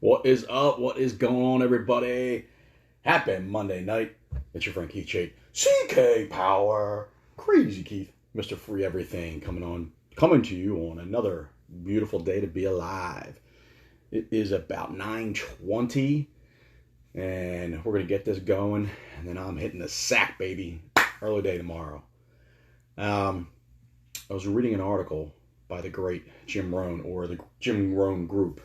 What is up? What is going on, everybody? Happy Monday night. It's your friend Keith Chait. CK Power. Crazy Keith. Mr. Free Everything coming to you on another beautiful day to be alive. It is about 9:20 and we're going to get this going, and then I'm hitting the sack, baby. Early day tomorrow. I was reading an article by the great Jim Rohn, or the Jim Rohn Group.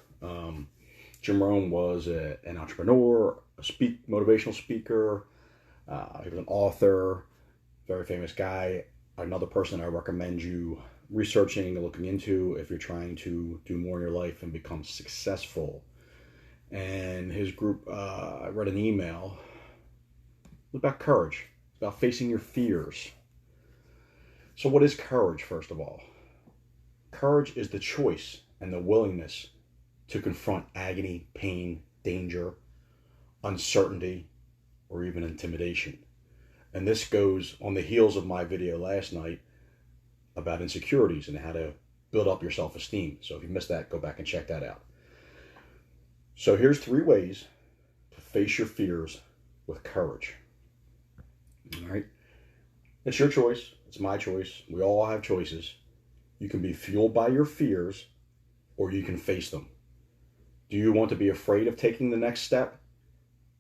Jim Rohn was an entrepreneur, motivational speaker. He was an author, very famous guy. Another person I recommend you researching and looking into if you're trying to do more in your life and become successful. And his group, I read an email about courage. It's about facing your fears. So what is courage, first of all? Courage is the choice and the willingness to confront agony, pain, danger, uncertainty, or even intimidation. And this goes on the heels of my video last night about insecurities and how to build up your self-esteem. So if you missed that, go back and check that out. So here's 3 ways to face your fears with courage. All right? It's your choice. It's my choice. We all have choices. You can be fueled by your fears, or you can face them. Do you want to be afraid of taking the next step,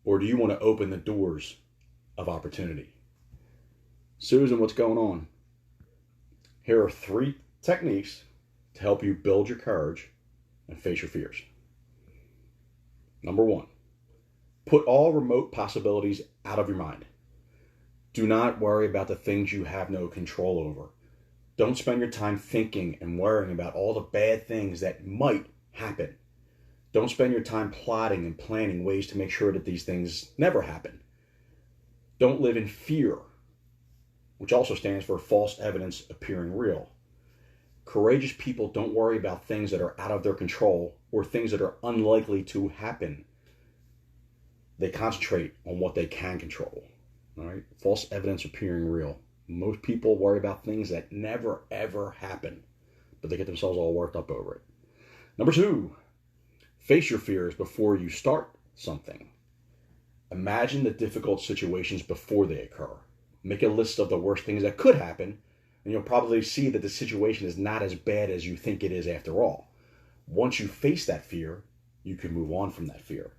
or do you want to open the doors of opportunity? Susan, what's going on? Here are 3 techniques to help you build your courage and face your fears. Number 1, put all remote possibilities out of your mind. Do not worry about the things you have no control over. Don't spend your time thinking and worrying about all the bad things that might happen. Don't spend your time plotting and planning ways to make sure that these things never happen. Don't live in fear, which also stands for false evidence appearing real. Courageous people don't worry about things that are out of their control or things that are unlikely to happen. They concentrate on what they can control. All right? False evidence appearing real. Most people worry about things that never, ever happen, but they get themselves all worked up over it. Number 2, face your fears before you start something. Imagine the difficult situations before they occur. Make a list of the worst things that could happen, and you'll probably see that the situation is not as bad as you think it is after all. Once you face that fear, you can move on from that fear.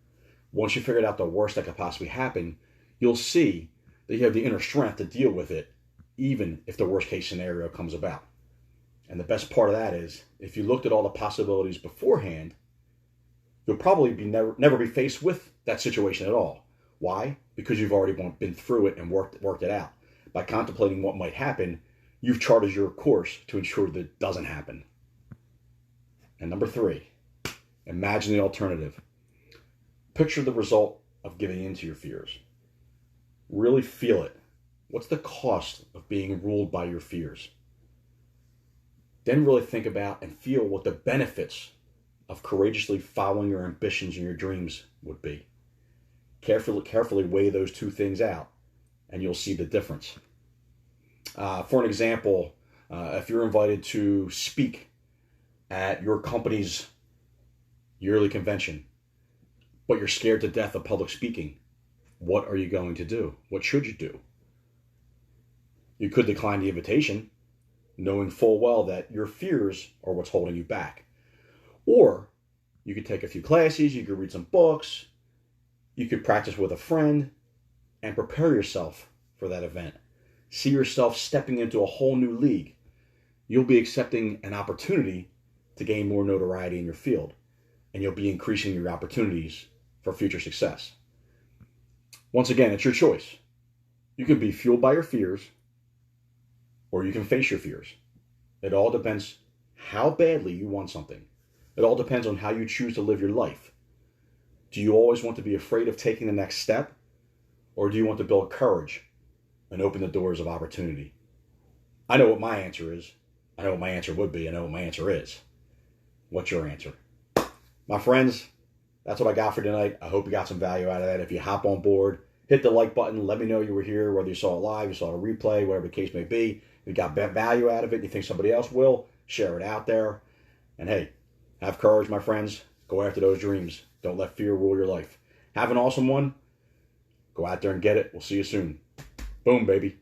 Once you figured out the worst that could possibly happen, you'll see that you have the inner strength to deal with it, even if the worst case scenario comes about. And the best part of that is, if you looked at all the possibilities beforehand, you'll probably never be faced with that situation at all. Why? Because you've already been through it and worked it out. By contemplating what might happen, you've charted your course to ensure that it doesn't happen. And number 3, imagine the alternative. Picture the result of giving in to your fears. Really feel it. What's the cost of being ruled by your fears? Then really think about and feel what the benefits of courageously following your ambitions and your dreams would be. Carefully weigh those 2 things out, and you'll see the difference. For an example, if you're invited to speak at your company's yearly convention, but you're scared to death of public speaking, what are you going to do? What should you do? You could decline the invitation, knowing full well that your fears are what's holding you back. Or you could take a few classes, you could read some books, you could practice with a friend, and prepare yourself for that event. See yourself stepping into a whole new league. You'll be accepting an opportunity to gain more notoriety in your field, and you'll be increasing your opportunities for future success. Once again, it's your choice. You can be fueled by your fears, or you can face your fears. It all depends how badly you want something. It all depends on how you choose to live your life. Do you always want to be afraid of taking the next step? Or do you want to build courage and open the doors of opportunity? I know what my answer is. I know what my answer would be. I know what my answer is. What's your answer? My friends, that's what I got for tonight. I hope you got some value out of that. If you hop on board, hit the like button. Let me know you were here, whether you saw it live, you saw a replay, whatever the case may be. If you got value out of it and you think somebody else will, share it out there. And hey, have courage, my friends. Go after those dreams. Don't let fear rule your life. Have an awesome one. Go out there and get it. We'll see you soon. Boom, baby.